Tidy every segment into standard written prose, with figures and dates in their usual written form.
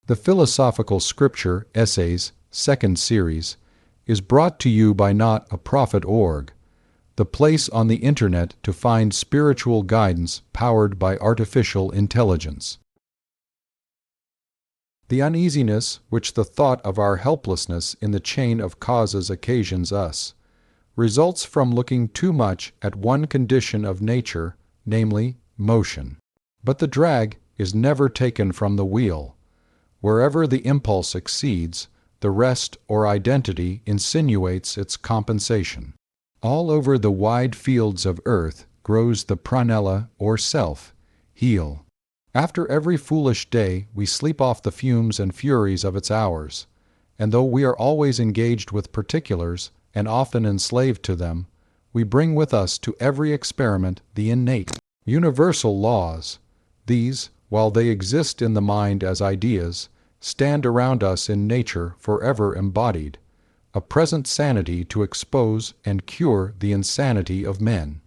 The Philosophical Scripture Essays, 2nd Series, is brought to you by Not a Prophet.org, the place on the Internet to find spiritual guidance powered by artificial intelligence. The uneasiness which the thought of our helplessness in the chain of causes occasions us results from looking too much at one condition of nature, namely, motion. But the drag is never taken from the wheel. Wherever the impulse exceeds, the rest or identity insinuates its compensation. All over the wide fields of earth grows the prunella or self, heel. After every foolish day we sleep off the fumes and furies of its hours, and though we are always engaged with particulars and often enslaved to them, we bring with us to every experiment the innate, universal laws. These, while they exist in the mind as ideas, stand around us in nature forever embodied, a present sanity to expose and cure the insanity of men.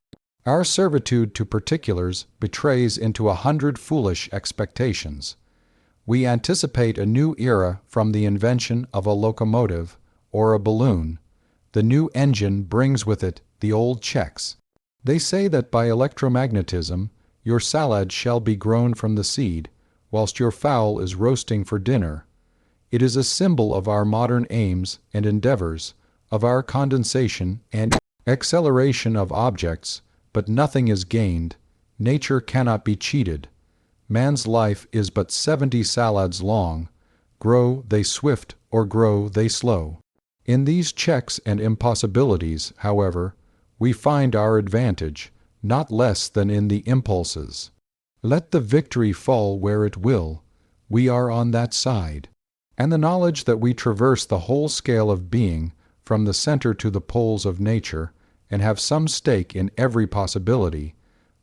Our servitude to particulars betrays into 100 foolish expectations. We anticipate a new era from the invention of a locomotive or a balloon. The new engine brings with it the old checks. They say that by electromagnetism your salad shall be grown from the seed, whilst your fowl is roasting for dinner. It is a symbol of our modern aims and endeavors, of our condensation and acceleration of objects, but nothing is gained. Nature cannot be cheated. Man's life is but 70 salads long. Grow they swift or grow they slow. In these checks and impossibilities, however, we find our advantage, not less than in the impulses. Let the victory fall where it will, we are on that side. And the knowledge that we traverse the whole scale of being, from the center to the poles of nature, and have some stake in every possibility,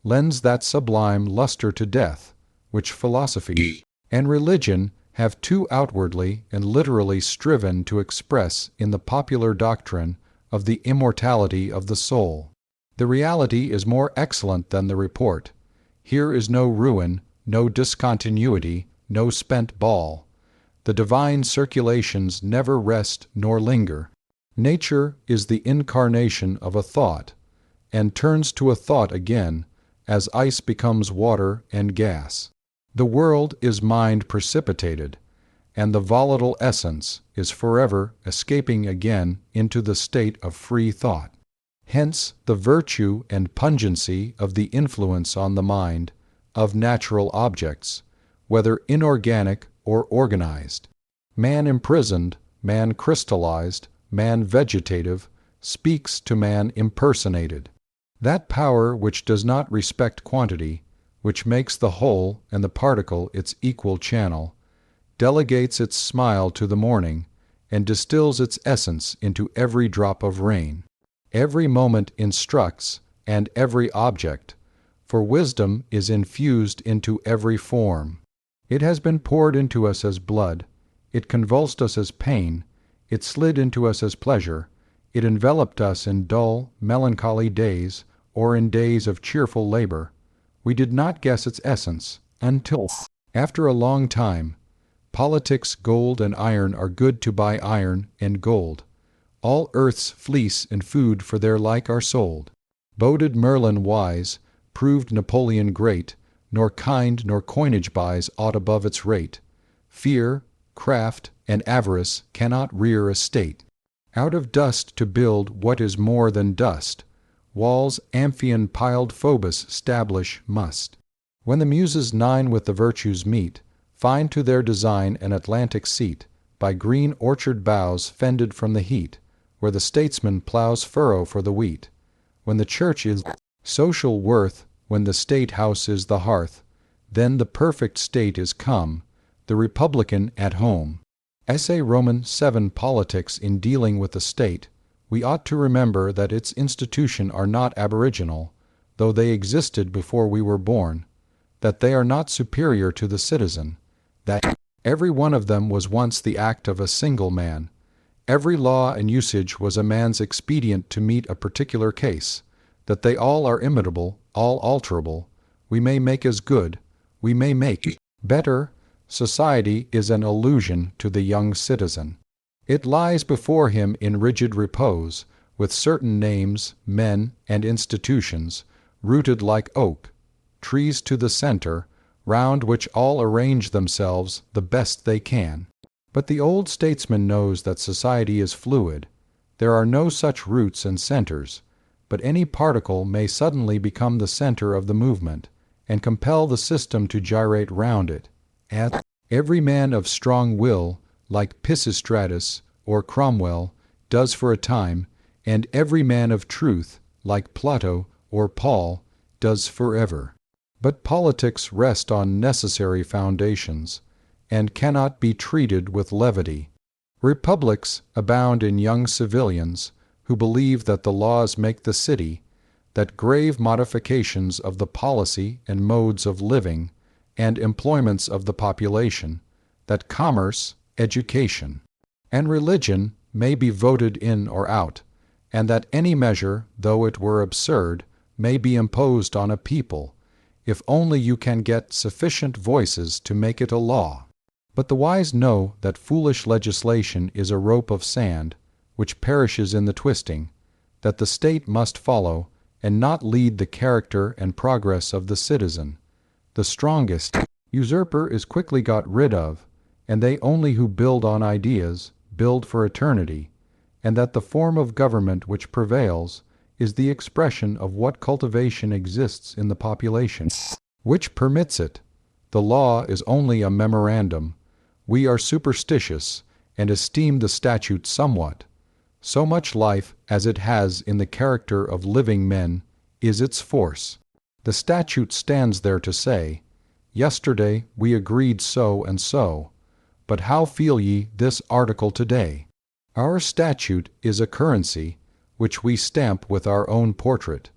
lends that sublime luster to death, which philosophy and religion have too outwardly and literally striven to express in the popular doctrine of the immortality of the soul. The reality is more excellent than the report. Here is no ruin, no discontinuity, no spent ball. The divine circulations never rest nor linger. Nature is the incarnation of a thought, and turns to a thought again, as ice becomes water and gas. The world is mind precipitated, and the volatile essence is forever escaping again into the state of free thought. Hence the virtue and pungency of the influence on the mind of natural objects, whether inorganic or organized. Man imprisoned, man crystallized, man vegetative, speaks to man impersonated. That power which does not respect quantity, which makes the whole and the particle its equal channel, delegates its smile to the morning, and distills its essence into every drop of rain. Every moment instructs, and every object, for wisdom is infused into every form. It has been poured into us as blood, it convulsed us as pain, it slid into us as pleasure, it enveloped us in dull, melancholy days, or in days of cheerful labor. We did not guess its essence, until, after a long time, politics, gold, and iron are good to buy iron and gold. All earth's fleece and food for their like are sold. Boded Merlin wise, proved Napoleon great, nor kind nor coinage buys aught above its rate. Fear, craft, and avarice cannot rear a state. Out of dust to build what is more than dust, walls Amphion piled Phoebus stablish must. When the Muses 9 with the virtues meet, find to their design an Atlantic seat, by green orchard boughs fended from the heat, where the statesman plows furrow for the wheat. When the church is social worth, when the state house is the hearth, then the perfect state is come, the republican at home. Essay Roman 7 Politics. In dealing with the state, we ought to remember that its institutions are not aboriginal, though they existed before we were born, that they are not superior to the citizen, that every one of them was once the act of a single man. Every law and usage was a man's expedient to meet a particular case, that they all are imitable, all alterable. We may make as good, we may make better, society is an illusion to the young citizen. It lies before him in rigid repose, with certain names, men, and institutions, rooted like oak, trees to the center, round which all arrange themselves the best they can. But the old statesman knows that society is fluid. There are no such roots and centers, but any particle may suddenly become the center of the movement, and compel the system to gyrate round it. And every man of strong will, like Pisistratus or Cromwell, does for a time, and every man of truth, like Plato or Paul, does forever. But politics rest on necessary foundations, and cannot be treated with levity. Republics abound in young civilians who believe that the laws make the city, that grave modifications of the policy and modes of living and employments of the population, that commerce, education, and religion may be voted in or out, and that any measure, though it were absurd, may be imposed on a people, if only you can get sufficient voices to make it a law. But the wise know that foolish legislation is a rope of sand, which perishes in the twisting, that the state must follow, and not lead the character and progress of the citizen. The strongest usurper is quickly got rid of, and they only who build on ideas build for eternity, and that the form of government which prevails is the expression of what cultivation exists in the population, which permits it. The law is only a memorandum. We are superstitious, and esteem the statute somewhat. So much life as it has in the character of living men is its force. The statute stands there to say, Yesterday we agreed so and so, but how feel ye this article today? Our statute is a currency, which we stamp with our own portrait.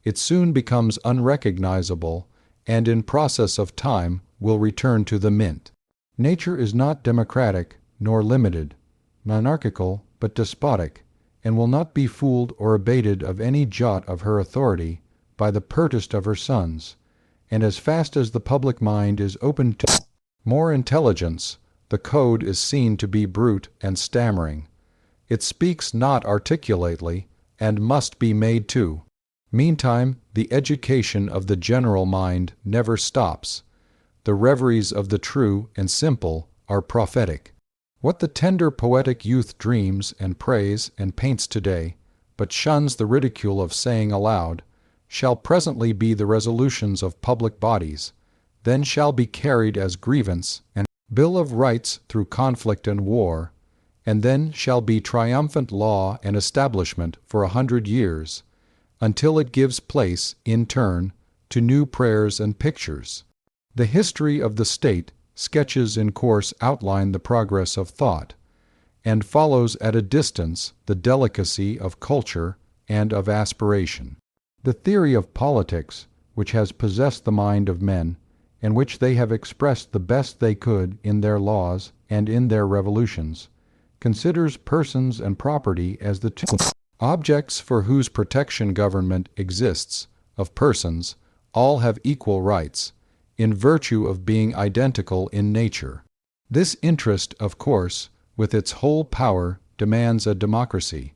It soon becomes unrecognizable, and in process of time will return to the mint. Nature is not democratic nor limited, monarchical but despotic, and will not be fooled or abated of any jot of her authority by the pertest of her sons, and as fast as the public mind is open to more intelligence, the code is seen to be brute and stammering. It speaks not articulately, and must be made to. Meantime, the education of the general mind never stops. The reveries of the true and simple are prophetic. What the tender poetic youth dreams and prays and paints today, but shuns the ridicule of saying aloud, shall presently be the resolutions of public bodies, then shall be carried as grievance and bill of rights through conflict and war, and then shall be triumphant law and establishment for 100 years, until it gives place, in turn, to new prayers and pictures. The history of the state sketches in course outline the progress of thought, and follows at a distance the delicacy of culture and of aspiration. The theory of politics, which has possessed the mind of men, and which they have expressed the best they could in their laws and in their revolutions, considers persons and property as the two objects for whose protection government exists. Of persons, all have equal rights, in virtue of being identical in nature. This interest, of course, with its whole power, demands a democracy.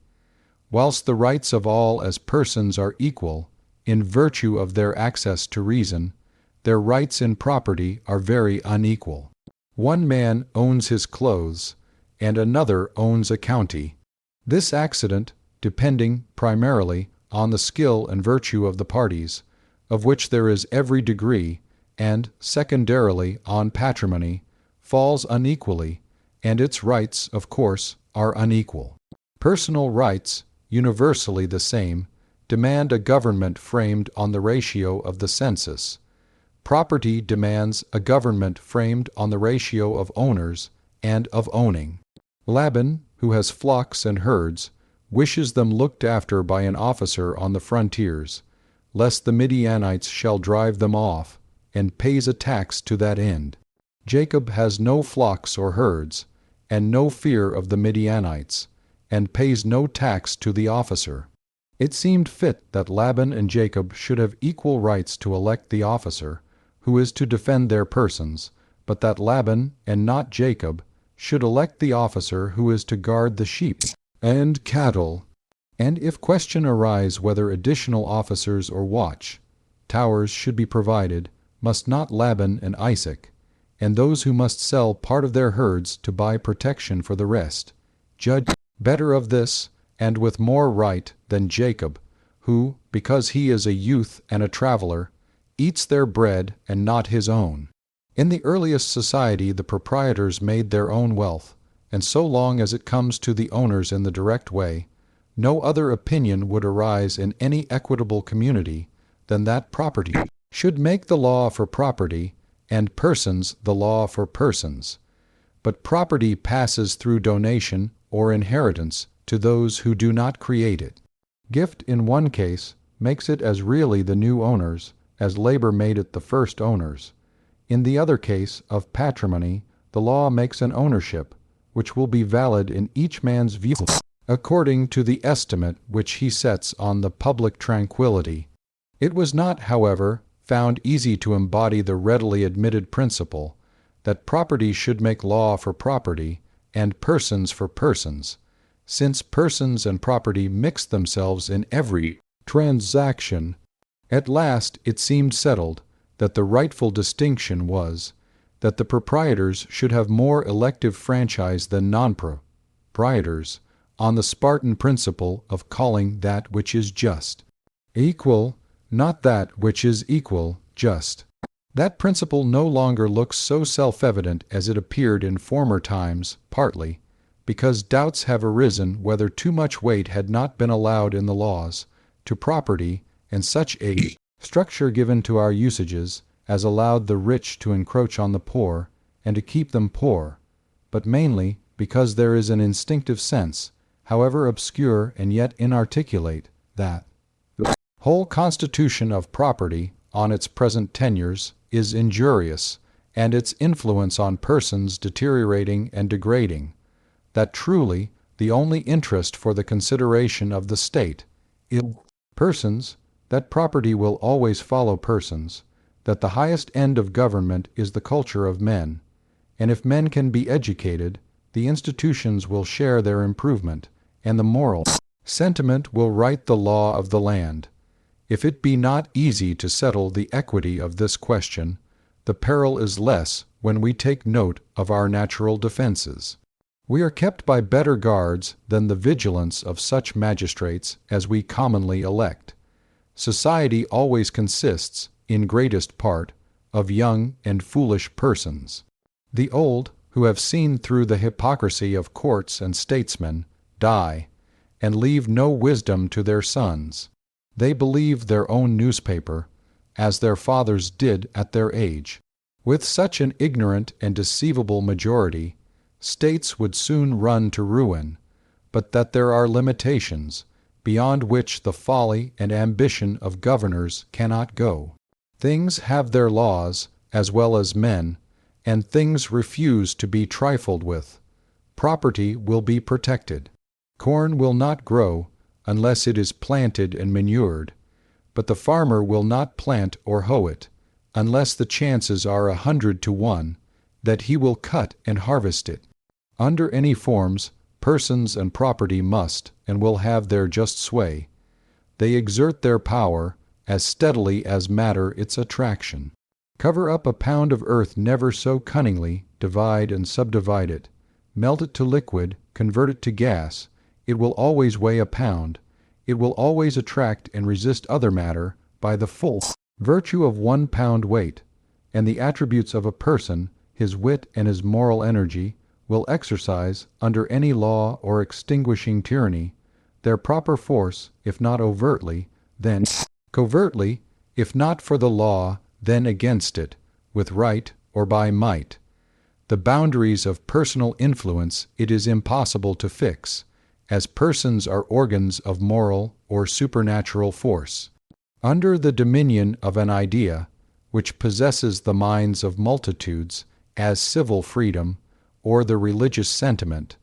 Whilst the rights of all as persons are equal, in virtue of their access to reason, their rights in property are very unequal. One man owns his clothes, and another owns a county. This accident, depending primarily on the skill and virtue of the parties, of which there is every degree, and secondarily on patrimony, falls unequally, and its rights, of course, are unequal. Personal rights, universally the same, demand a government framed on the ratio of the census. Property demands a government framed on the ratio of owners and of owning. Laban, who has flocks and herds, wishes them looked after by an officer on the frontiers, lest the Midianites shall drive them off, and pays a tax to that end. Jacob has no flocks or herds, and no fear of the Midianites, and pays no tax to the officer. It seemed fit that Laban and Jacob should have equal rights to elect the officer, who is to defend their persons, but that Laban, and not Jacob, should elect the officer who is to guard the sheep and cattle. And if question arise whether additional officers or watch towers should be provided, must not Laban and Isaac, and those who must sell part of their herds to buy protection for the rest, judge better of this, and with more right, than Jacob, who, because he is a youth and a traveler, eats their bread and not his own? In the earliest society the proprietors made their own wealth, and so long as it comes to the owners in the direct way, no other opinion would arise in any equitable community than that property should make the law for property, and persons the law for persons. But property passes through donation or inheritance to those who do not create it. Gift in one case makes it as really the new owners as labor made it the first owners. In the other case of patrimony, the law makes an ownership, which will be valid in each man's view, according to the estimate which he sets on the public tranquillity. It was not, however, found easy to embody the readily admitted principle that property should make law for property, and persons for persons, since persons and property mix themselves in every transaction. At last it seemed settled that the rightful distinction was that the proprietors should have more elective franchise than non-proprietors, on the Spartan principle of calling that which is just equal, not that which is equal just. That principle no longer looks so self-evident as it appeared in former times, partly because doubts have arisen whether too much weight had not been allowed in the laws to property, and such a structure given to our usages as allowed the rich to encroach on the poor and to keep them poor, but mainly because there is an instinctive sense, however obscure and yet inarticulate, that the whole constitution of property on its present tenures is injurious, and its influence on persons deteriorating and degrading, that truly the only interest for the consideration of the state is persons, that property will always follow persons, that the highest end of government is the culture of men, and if men can be educated, the institutions will share their improvement, and the moral sentiment will write the law of the land. If it be not easy to settle the equity of this question, the peril is less when we take note of our natural defenses. We are kept by better guards than the vigilance of such magistrates as we commonly elect. Society always consists, in greatest part, of young and foolish persons. The old, who have seen through the hypocrisy of courts and statesmen, die, and leave no wisdom to their sons. They believe their own newspaper, as their fathers did at their age. With such an ignorant and deceivable majority, states would soon run to ruin, but that there are limitations, beyond which the folly and ambition of governors cannot go. Things have their laws, as well as men, and things refuse to be trifled with. Property will be protected. Corn will not grow unless it is planted and manured, but the farmer will not plant or hoe it, unless the chances are 100 to 1 that he will cut and harvest it. Under any forms, persons and property must and will have their just sway. They exert their power as steadily as matter its attraction. Cover up a pound of earth never so cunningly, divide and subdivide it, melt it to liquid, convert it to gas, it will always weigh a pound, it will always attract and resist other matter by the full virtue of 1 pound weight, and the attributes of a person, his wit and his moral energy, will exercise, under any law or extinguishing tyranny, their proper force, if not overtly, then covertly, if not for the law, then against it, with right or by might. The boundaries of personal influence it is impossible to fix, as persons are organs of moral or supernatural force. Under the dominion of an idea, which possesses the minds of multitudes, as civil freedom, or the religious sentiment,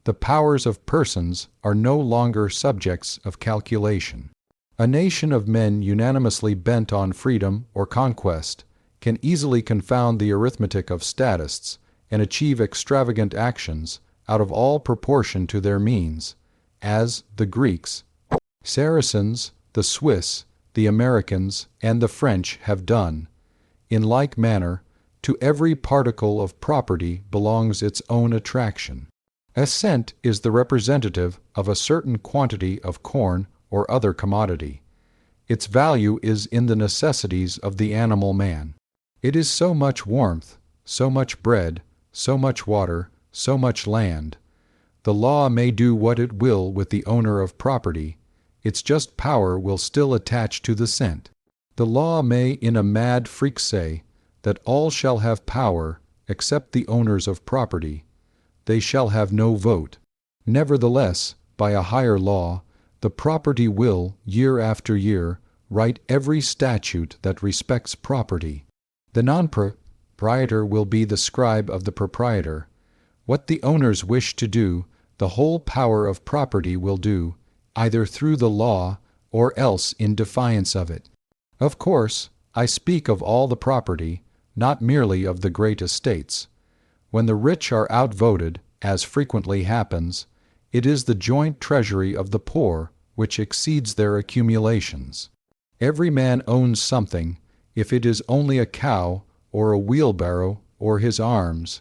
the powers of persons are no longer subjects of calculation. A nation of men unanimously bent on freedom or conquest can easily confound the arithmetic of statists and achieve extravagant actions out of all proportion to their means, as the Greeks, Saracens, the Swiss, the Americans, and the French have done. In like manner, to every particle of property belongs its own attraction. A cent is the representative of a certain quantity of corn or other commodity. Its value is in the necessities of the animal man. It is so much warmth, so much bread, so much water, so much land. The law may do what it will with the owner of property, its just power will still attach to the cent. The law may in a mad freak say that all shall have power except the owners of property. They shall have no vote. Nevertheless, by a higher law, the property will, year after year, write every statute that respects property. The non-proprietor will be the scribe of the proprietor. What the owners wish to do, the whole power of property will do, either through the law or else in defiance of it. Of course, I speak of all the property, not merely of the great estates. When the rich are outvoted, as frequently happens, it is the joint treasury of the poor which exceeds their accumulations. Every man owns something, if it is only a cow or a wheelbarrow or his arms,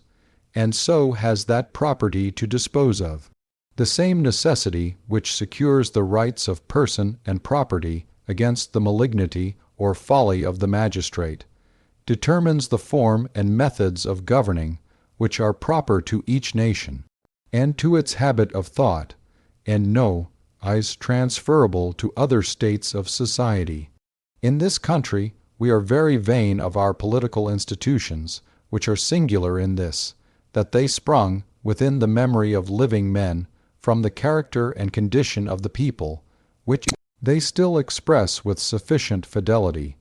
and so has that property to dispose of. The same necessity which secures the rights of person and property against the malignity or folly of the magistrate determines the form and methods of governing which are proper to each nation, and to its habit of thought, and is transferable to other states of society. In this country we are very vain of our political institutions, which are singular in this, that they sprung, within the memory of living men, from the character and condition of the people, which they still express with sufficient fidelity,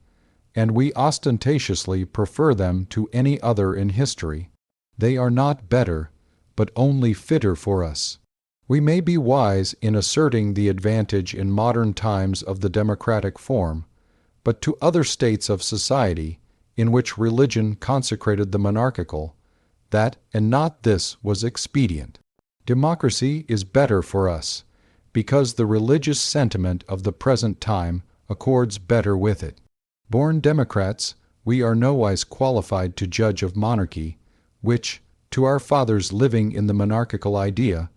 and we ostentatiously prefer them to any other in history. They are not better, but only fitter for us. We may be wise in asserting the advantage in modern times of the democratic form, but to other states of society, in which religion consecrated the monarchical, that and not this was expedient. Democracy is better for us, because the religious sentiment of the present time accords better with it. Born democrats, we are nowise qualified to judge of monarchy, which, to our fathers living in the monarchical idea,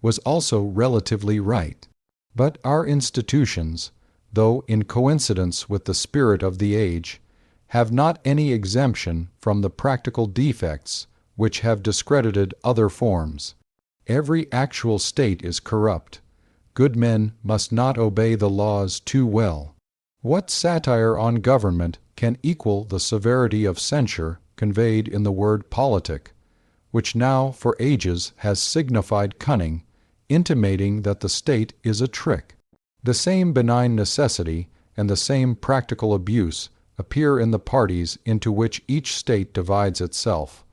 was also relatively right. But our institutions, though in coincidence with the spirit of the age, have not any exemption from the practical defects which have discredited other forms. Every actual state is corrupt. Good men must not obey the laws too well. What satire on government can equal the severity of censure conveyed in the word politic, which now for ages has signified cunning, intimating that the state is a trick? The same benign necessity and the same practical abuse appear in the parties into which each state divides itself,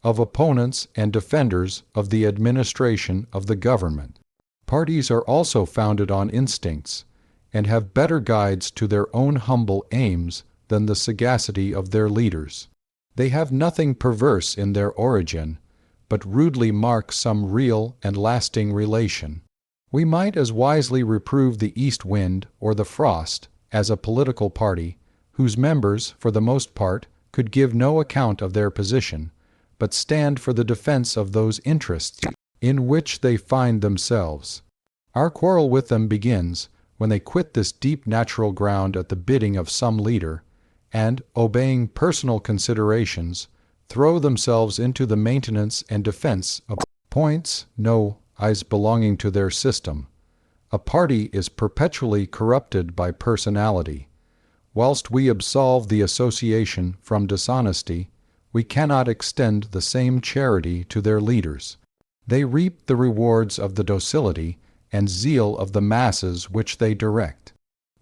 of opponents and defenders of the administration of the government. Parties are also founded on instincts, and have better guides to their own humble aims than the sagacity of their leaders. They have nothing perverse in their origin, but rudely mark some real and lasting relation. We might as wisely reprove the east wind or the frost as a political party, whose members, for the most part, could give no account of their position, but stand for the defense of those interests in which they find themselves. Our quarrel with them begins when they quit this deep natural ground at the bidding of some leader, and, obeying personal considerations, throw themselves into the maintenance and defense of points belonging to their system. A party is perpetually corrupted by personality. Whilst we absolve the association from dishonesty, we cannot extend the same charity to their leaders. They reap the rewards of the docility and zeal of the masses which they direct.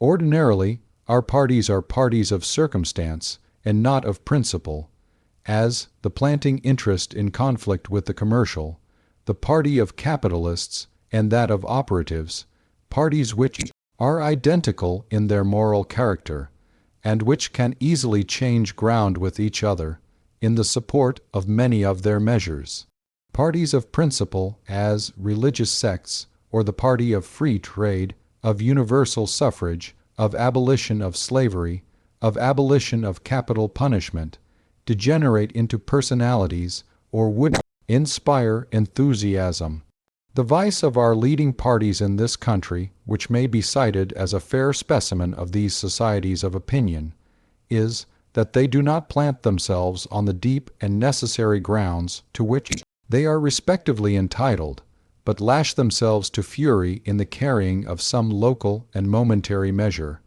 Ordinarily, our parties are parties of circumstance and not of principle, as the planting interest in conflict with the commercial, the party of capitalists and that of operatives, parties which are identical in their moral character, and which can easily change ground with each other, in the support of many of their measures. Parties of principle, as religious sects, or the party of free trade, of universal suffrage, of abolition of slavery, of abolition of capital punishment, degenerate into personalities, or would inspire enthusiasm. The vice of our leading parties in this country, which may be cited as a fair specimen of these societies of opinion, is that they do not plant themselves on the deep and necessary grounds to which they are respectively entitled, but lash themselves to fury in the carrying of some local and momentary measure,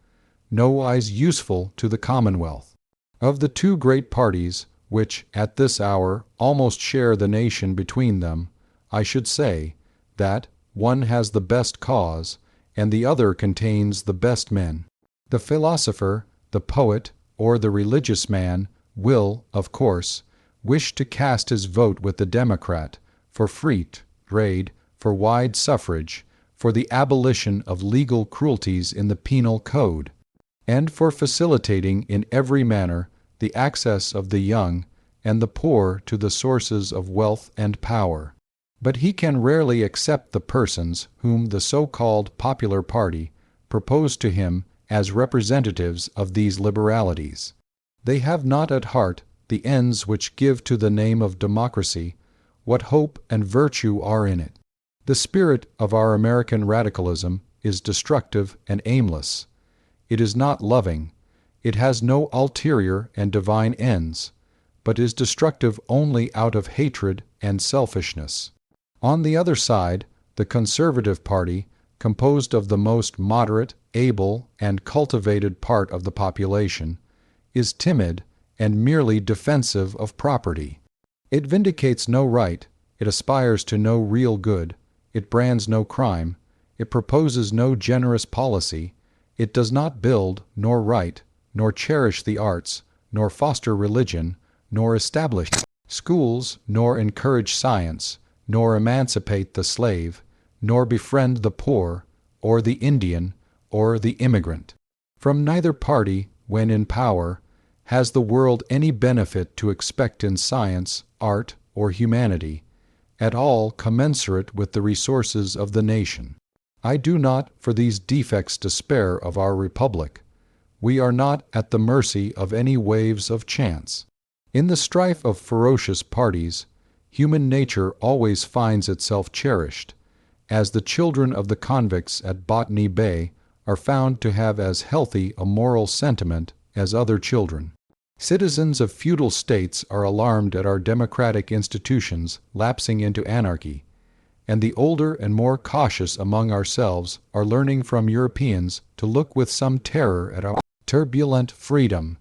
nowise useful to the commonwealth. Of the two great parties, which, at this hour, almost share the nation between them, I should say, that one has the best cause, and the other contains the best men. The philosopher, the poet, or the religious man will, of course, wish to cast his vote with the Democrat for free trade, for wide suffrage, for the abolition of legal cruelties in the penal code, and for facilitating in every manner the access of the young and the poor to the sources of wealth and power. But he can rarely accept the persons whom the so-called popular party propose to him as representatives of these liberalities. They have not at heart the ends which give to the name of democracy what hope and virtue are in it. The spirit of our American radicalism is destructive and aimless. It is not loving. It has no ulterior and divine ends, but is destructive only out of hatred and selfishness. On the other side, the conservative party, composed of the most moderate, able, and cultivated part of the population, is timid and merely defensive of property. It vindicates no right, it aspires to no real good, it brands no crime, it proposes no generous policy, it does not build, nor write, nor cherish the arts, nor foster religion, nor establish schools, nor encourage science, nor emancipate the slave, nor befriend the poor, or the Indian, or the immigrant. From neither party, when in power, has the world any benefit to expect in science, art, or humanity, at all commensurate with the resources of the nation. I do not for these defects despair of our republic. We are not at the mercy of any waves of chance. In the strife of ferocious parties, human nature always finds itself cherished, as the children of the convicts at Botany Bay are found to have as healthy a moral sentiment as other children. Citizens of feudal states are alarmed at our democratic institutions lapsing into anarchy, and the older and more cautious among ourselves are learning from Europeans to look with some terror at our turbulent freedom.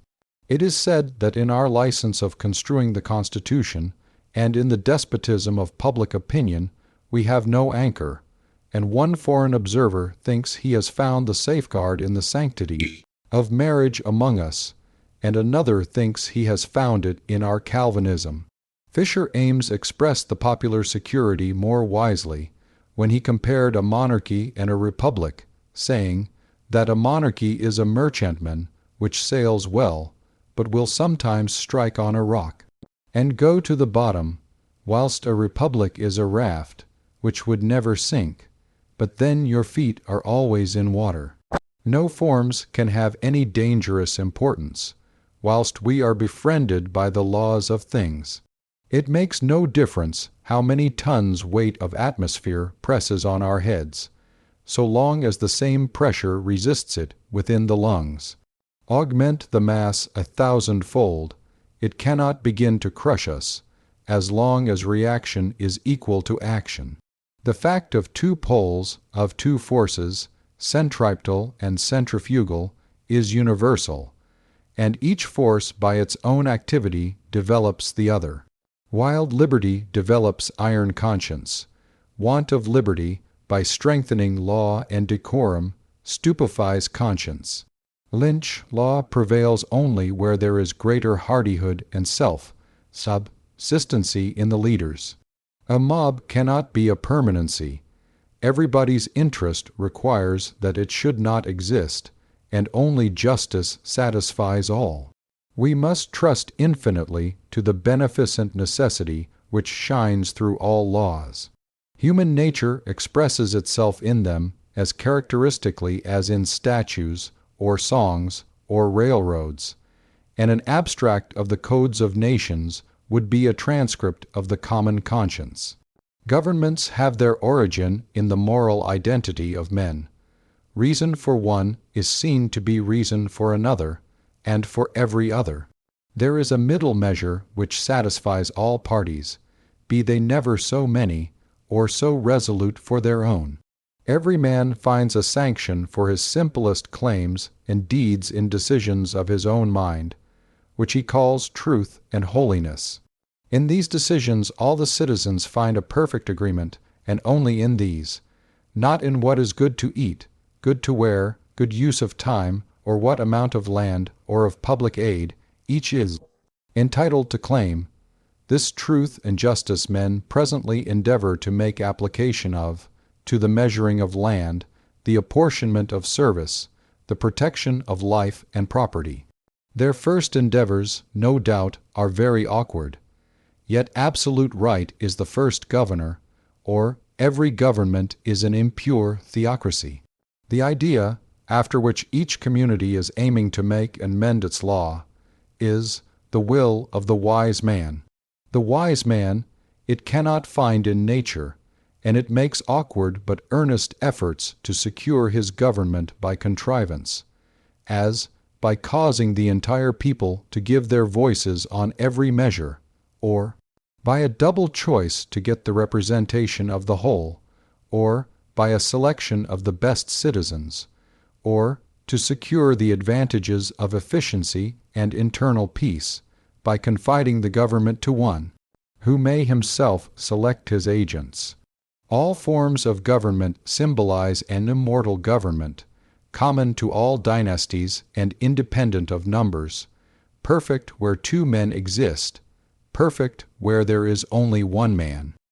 It is said that in our license of construing the Constitution, and in the despotism of public opinion, we have no anchor, and one foreign observer thinks he has found the safeguard in the sanctity of marriage among us, and another thinks he has found it in our Calvinism. Fisher Ames expressed the popular security more wisely when he compared a monarchy and a republic, saying that a monarchy is a merchantman which sails well, but will sometimes strike on a rock, and go to the bottom, whilst a republic is a raft, which would never sink, but then your feet are always in water. No forms can have any dangerous importance, whilst we are befriended by the laws of things. It makes no difference how many tons weight of atmosphere presses on our heads, so long as the same pressure resists it within the lungs. Augment the mass 1,000-fold, it cannot begin to crush us, as long as reaction is equal to action. The fact of two poles, of two forces, centripetal and centrifugal, is universal, and each force by its own activity develops the other. Wild liberty develops iron conscience. Want of liberty, by strengthening law and decorum, stupefies conscience. Lynch law prevails only where there is greater hardihood and subsistency in the leaders. A mob cannot be a permanency. Everybody's interest requires that it should not exist, and only justice satisfies all. We must trust infinitely to the beneficent necessity which shines through all laws. Human nature expresses itself in them as characteristically as in statues, or songs, or railroads, and an abstract of the codes of nations would be a transcript of the common conscience. Governments have their origin in the moral identity of men. Reason for one is seen to be reason for another, and for every other. There is a middle measure which satisfies all parties, be they never so many, or so resolute for their own. Every man finds a sanction for his simplest claims and deeds in decisions of his own mind, which he calls truth and holiness. In these decisions all the citizens find a perfect agreement, and only in these, not in what is good to eat, good to wear, good use of time, or what amount of land or of public aid each is entitled to claim. This truth and justice men presently endeavor to make application of, to the measuring of land, the apportionment of service, the protection of life and property. Their first endeavors, no doubt, are very awkward. Yet absolute right is the first governor, or every government is an impure theocracy. The idea, after which each community is aiming to make and mend its law, is the will of the wise man. The wise man it cannot find in nature, and it makes awkward but earnest efforts to secure his government by contrivance, as by causing the entire people to give their voices on every measure, or by a double choice to get the representation of the whole, or by a selection of the best citizens, or to secure the advantages of efficiency and internal peace by confiding the government to one, who may himself select his agents. All forms of government symbolize an immortal government, common to all dynasties and independent of numbers, perfect where two men exist, perfect where there is only one man.